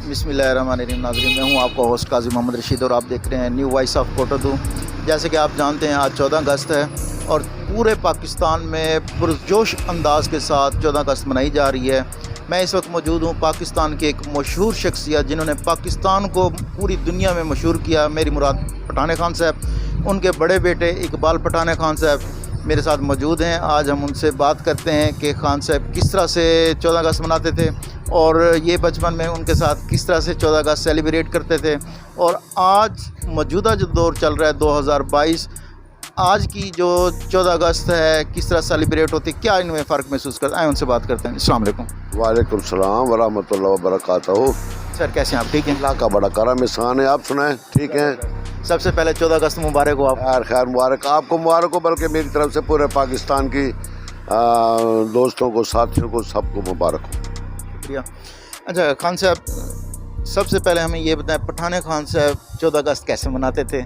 बिस्मिल्लाहिर्रहमानिर्रहीम। नाज़रीन, मैं हूँ आपका होस्ट काजी मोहम्मद रशीद और आप देख रहे हैं न्यू वॉइस ऑफ कोटोदू। जैसे कि आप जानते हैं आज 14 अगस्त है और पूरे पाकिस्तान में पुरजोश अंदाज के साथ 14 अगस्त मनाई जा रही है। मैं इस वक्त मौजूद हूँ पाकिस्तान के एक मशहूर शख्सियत जिन्होंने पाकिस्तान को पूरी दुनिया में मशहूर किया, मेरी मुराद पठान खान साहब। उनके बड़े बेटे इकबाल पठान खान साहब मेरे साथ मौजूद हैं। आज हम उनसे बात करते हैं कि खान साहब किस तरह से 14 अगस्त मनाते थे और ये बचपन में उनके साथ किस तरह से 14 अगस्त सेलिब्रेट करते थे, और आज मौजूदा जो दौर चल रहा है 2022, आज की जो 14 अगस्त है किस तरह सेलिब्रेट होती, क्या इनमें फ़र्क महसूस करते हैं, उनसे बात करते हैं। अस्सलाम वालेकुम। वालेकुम सलाम व रहमतुल्लाहि व बरकातहू। सर कैसे हैं आप? ठीक हैं? अल्लाह का बड़ा करम एहसान है। आप सुनाएं? ठीक हैं। सबसे पहले 14 अगस्त मुबारक हो। आप खैर मुबारक, आपको मुबारक हो, बल्कि मेरी तरफ से पूरे पाकिस्तान की दोस्तों को, साथियों को, सबको मुबारक हो। शुक्रिया। अच्छा खान साहब, सबसे पहले हमें ये बताएं पठान खान साहब 14 अगस्त कैसे मनाते थे?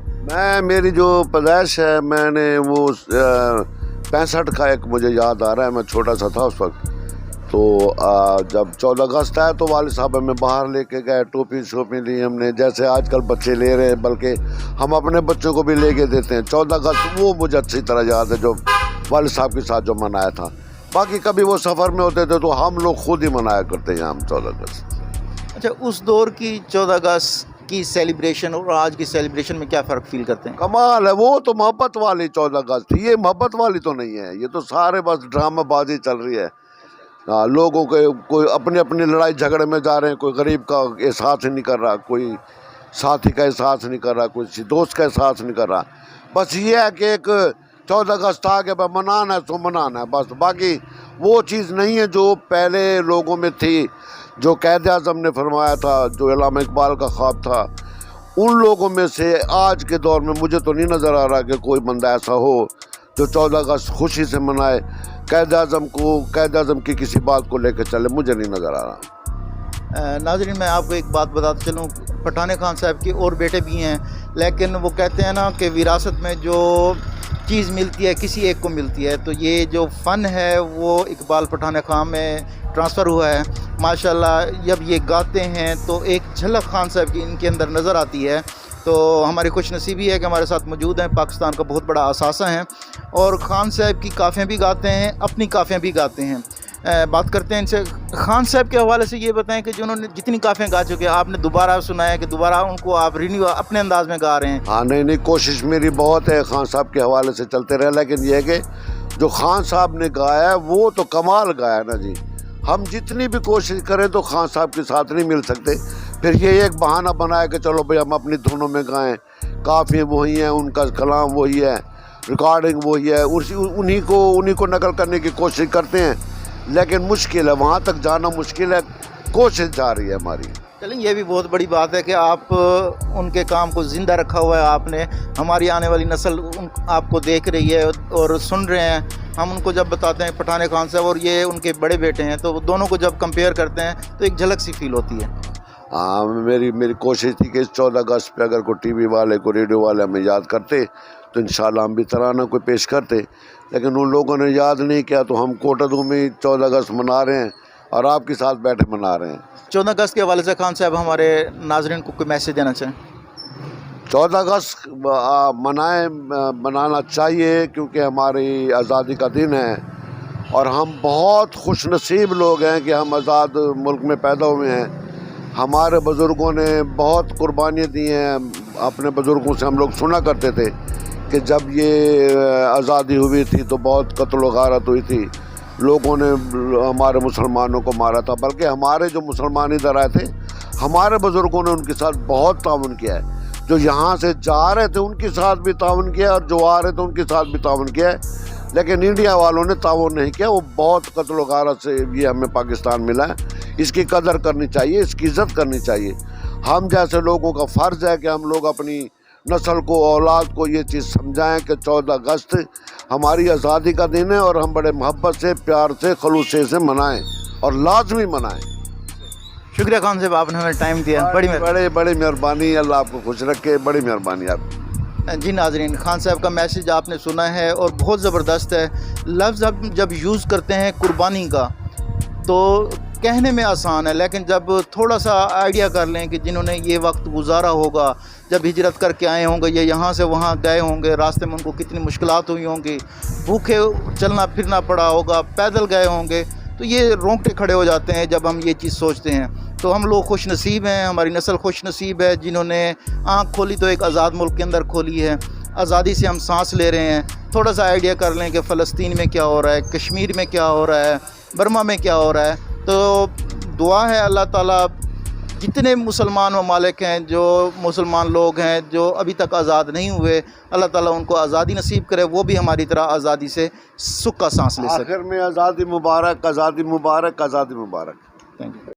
मेरी जो पैदाइश है, मैंने वो 65 का एक मुझे याद आ रहा है, मैं छोटा सा था उस वक्त। तो जब 14 अगस्त आया तो वालिद साहब हमें बाहर लेके गए, टोपी शोपी ली हमने, जैसे आजकल बच्चे ले रहे हैं, बल्कि हम अपने बच्चों को भी लेके देते हैं। 14 अगस्त वो मुझे अच्छी तरह याद है जो वालिद साहब के साथ जो मनाया था। बाकी कभी वो सफ़र में होते थे तो हम लोग खुद ही मनाया करते हैं हम 14 अगस्त। अच्छा, उस दौर की 14 अगस्त की सेलिब्रेशन और आज की सेलिब्रेशन में क्या फ़र्क फील करते हैं? कमाल है, वो तो मोहब्बत वाली 14 अगस्त थी, ये मोहब्बत वाली तो नहीं है। ये तो सारे बस ड्रामाबाजी चल रही है। लोगों के कोई अपनी अपनी लड़ाई झगड़े में जा रहे हैं, कोई गरीब का एहसास नहीं कर रहा, कोई साथी का एहसास नहीं कर रहा, कोई दोस्त का एहसास नहीं कर रहा। बस ये है कि एक 14 अगस्त आ गया, मनाना है तो मनाना है बस। बाकी वो चीज़ नहीं है जो पहले लोगों में थी, जो कैद आज़म ने फरमाया था, जो अल्लामा इकबाल का ख्वाब था। उन लोगों में से आज के दौर में मुझे तो नहीं नज़र आ रहा कि कोई बंदा ऐसा हो जो 14 अगस्त खुशी से मनाए। कैद आज़म की किसी बात को लेकर चले, मुझे नहीं नज़र आ रहा। नाज़रीन, मैं आपको एक बात बताता चलूँ, पठान खान साहब के और बेटे भी हैं, लेकिन वो कहते हैं ना कि विरासत में जो चीज़ मिलती है किसी एक को मिलती है, तो ये जो फ़न है वो इकबाल पठान खान में ट्रांसफ़र हुआ है। माशाल्लाह, जब ये गाते हैं तो एक झलक खान साहब की इनके अंदर नज़र आती है। तो हमारी खुश नसीबी है कि हमारे साथ मौजूद हैं, पाकिस्तान का बहुत बड़ा असासा हैं और ख़ान साहब की काफ़ियाँ भी गाते हैं, अपनी काफ़ियाँ भी गाते हैं। बात करते हैं इनसे। खान साहब के हवाले से ये बताएं कि जिन्होंने जितनी काफ़ियाँ गा चुके हैं, आपने दोबारा सुना है कि दोबारा उनको आप रिन्यू अपने अंदाज में गा रहे हैं? हाँ, नहीं, कोशिश मेरी बहुत है खान साहब के हवाले से चलते रहे, लेकिन यह है कि जो खान साहब ने गाया है वो तो कमाल गाया ना जी। हम जितनी भी कोशिश करें तो खान साहब के साथ नहीं मिल सकते। फिर ये एक बहाना बनाया कि चलो भाई हम अपनी धुनों में गाएं, काफ़ी वही हैं, उनका कलाम वही है, रिकॉर्डिंग वही है, उन्हीं को नकल करने की कोशिश करते हैं, लेकिन मुश्किल है, वहाँ तक जाना मुश्किल है। कोशिश जारी है हमारी। चलें, ये भी बहुत बड़ी बात है कि आप उनके काम को ज़िंदा रखा हुआ है आपने। हमारी आने वाली नस्ल आपको देख रही है और सुन रहे हैं। हम उनको जब बताते हैं पठान खान साहब और ये उनके बड़े बेटे हैं, तो दोनों को जब कंपेयर करते हैं तो एक झलक सी फील होती है। हाँ, मेरी कोशिश थी कि इस 14 अगस्त पे अगर कोई टीवी वाले, कोई रेडियो वाले हमें याद करते तो इंशाल्लाह हम भी तराना कोई पेश करते, लेकिन उन लोगों ने याद नहीं किया। तो हम कोटोदू में 14 अगस्त मना रहे हैं और आपके साथ बैठे मना रहे हैं। 14 अगस्त के हवाले से खान साहब हमारे नाज़रीन को कोई मैसेज देना चाहें? 14 अगस्त मनाना चाहिए क्योंकि हमारी आज़ादी का दिन है और हम बहुत खुश नसीब लोग हैं कि हम आज़ाद मुल्क में पैदा हुए हैं। हमारे बुज़ुर्गों ने बहुत कुर्बानियाँ दी हैं। अपने बुज़ुर्गों से हम लोग सुना करते थे कि जब ये आज़ादी हुई थी तो बहुत कत्ल गारत हुई थी, लोगों ने हमारे मुसलमानों को मारा था। बल्कि हमारे जो मुसलमान इधर आए थे, हमारे बुज़ुर्गों ने उनके साथ बहुत ताउन किया है। जो यहाँ से जा रहे थे उनके साथ भी ताउन किया और जो आ रहे थे उनके साथ भी ताउन किया है, लेकिन इंडिया वालों ने ताउन नहीं किया। वो बहुत कत्ल गारत से ये हमें पाकिस्तान मिला है। इसकी कदर करनी चाहिए, इसकी इज़्ज़त करनी चाहिए। हम जैसे लोगों का फ़र्ज़ है कि हम लोग अपनी नस्ल को, औलाद को ये चीज़ समझाएं कि 14 अगस्त हमारी आज़ादी का दिन है और हम बड़े मोहब्बत से, प्यार से, खलूस से मनाएं और लाजमी मनाएं। शुक्रिया खान साहब, आपने हमें टाइम दिया। बड़ी मेहरबानी, अल्लाह आपको खुश रखे, बड़ी मेहरबानी आप। जी नाज़रीन, खान साहब का मैसेज आपने सुना है और बहुत ज़बरदस्त है। लफ्ज़ हम जब यूज़ करते हैं कुर्बानी का, तो کہنے میں آسان ہے، لیکن جب تھوڑا سا آئیڈیا کر لیں کہ جنہوں نے یہ وقت گزارا ہوگا، جب ہجرت کر کے آئے ہوں گے یا یہاں سے وہاں گئے ہوں گے، راستے میں ان کو کتنی مشکلات ہوئی ہوں گی، بھوکے چلنا پھرنا پڑا ہوگا، پیدل گئے ہوں گے، تو یہ رونگٹے کھڑے ہو جاتے ہیں جب ہم یہ چیز سوچتے ہیں۔ تو ہم لوگ خوش نصیب ہیں، ہماری نسل خوش نصیب ہے، جنہوں نے آنکھ کھولی تو ایک آزاد ملک کے اندر کھولی ہے، آزادی سے ہم سانس لے رہے ہیں۔ تھوڑا سا آئیڈیا کر لیں کہ فلسطین میں کیا ہو رہا ہے، کشمیر میں کیا ہو رہا ہے، برما میں کیا ہو رہا ہے۔ تو دعا ہے اللہ تعالیٰ جتنے مسلمان ممالک ہیں، جو مسلمان لوگ ہیں جو ابھی تک آزاد نہیں ہوئے، اللہ تعالیٰ ان کو آزادی نصیب کرے، وہ بھی ہماری طرح آزادی سے سکھ کا سانس لے سکے۔ آخر میں آزادی مبارک، آزادی مبارک، آزادی مبارک۔ Thank you.